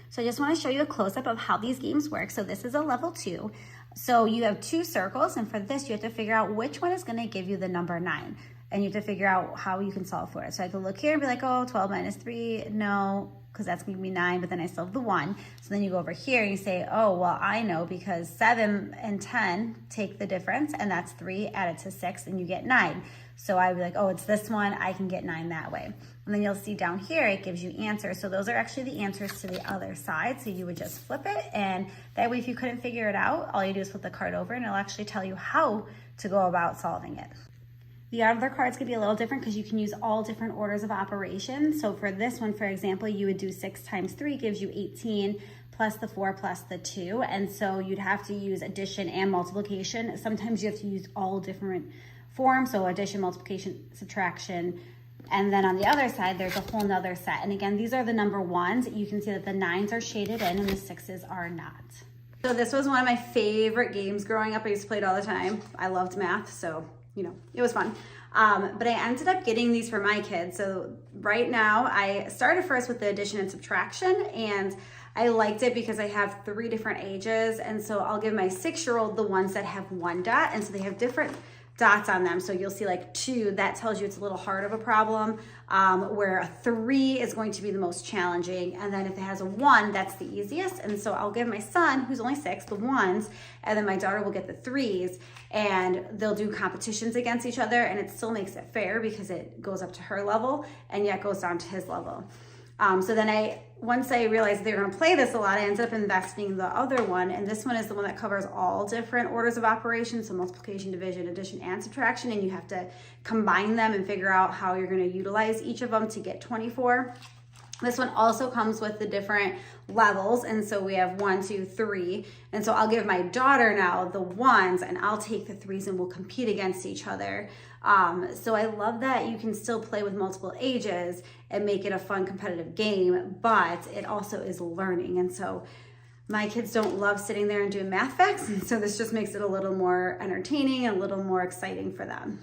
So I just want to show you a close-up of how these games work. So this is a level 2. So you have 2 circles, and for this you have to figure out which one is going to give you the number 9. And you have to figure out how you can solve for it. So I can look here and be like, oh, 12 minus 3, no, because that's going to be 9, but then I still have the 1. So then you go over here and you say, oh, well, I know because 7 and 10 take the difference, and that's 3 added to 6, and you get 9. So I would be like, oh, it's this one, I can get 9 that way. And then you'll see down here, it gives you answers. So those are actually the answers to the other side. So you would just flip it, and that way if you couldn't figure it out, all you do is flip the card over, and it'll actually tell you how to go about solving it. The other cards could be a little different because you can use all different orders of operation. So for this one, for example, you would do 6 times 3 gives you 18 plus the 4 plus the 2. And so you'd have to use addition and multiplication. Sometimes you have to use all different forms. So addition, multiplication, subtraction. And then on the other side, there's a whole nother set. And again, these are the number 1s. You can see that the 9s are shaded in and the 6s are not. So this was one of my favorite games growing up. I used to play it all the time. I loved math, so you know, it was fun. But I ended up getting these for my kids. So right now, I started first with the addition and subtraction, and I liked it because I have 3 different ages. And so I'll give my 6-year-old the ones that have 1 dot. And so they have different dots on them. So you'll see like 2, that tells you it's a little hard of a problem, where a 3 is going to be the most challenging. And then if it has a 1, that's the easiest. And so I'll give my son, who's only 6, the 1s, and then my daughter will get the 3s, and they'll do competitions against each other, and it still makes it fair because it goes up to her level and yet goes down to his level. So then once I realized they were gonna play this a lot, I ended up investing in the other one, and this one is the one that covers all different orders of operation, so multiplication, division, addition, and subtraction, and you have to combine them and figure out how you're gonna utilize each of them to get 24. This one also comes with the different levels, and so we have 1, 2, 3, and so I'll give my daughter now the 1s, and I'll take the 3s, and we'll compete against each other. So I love that you can still play with multiple ages and make it a fun competitive game, but it also is learning. And so my kids don't love sitting there and doing math facts, and so this just makes it a little more entertaining and a little more exciting for them.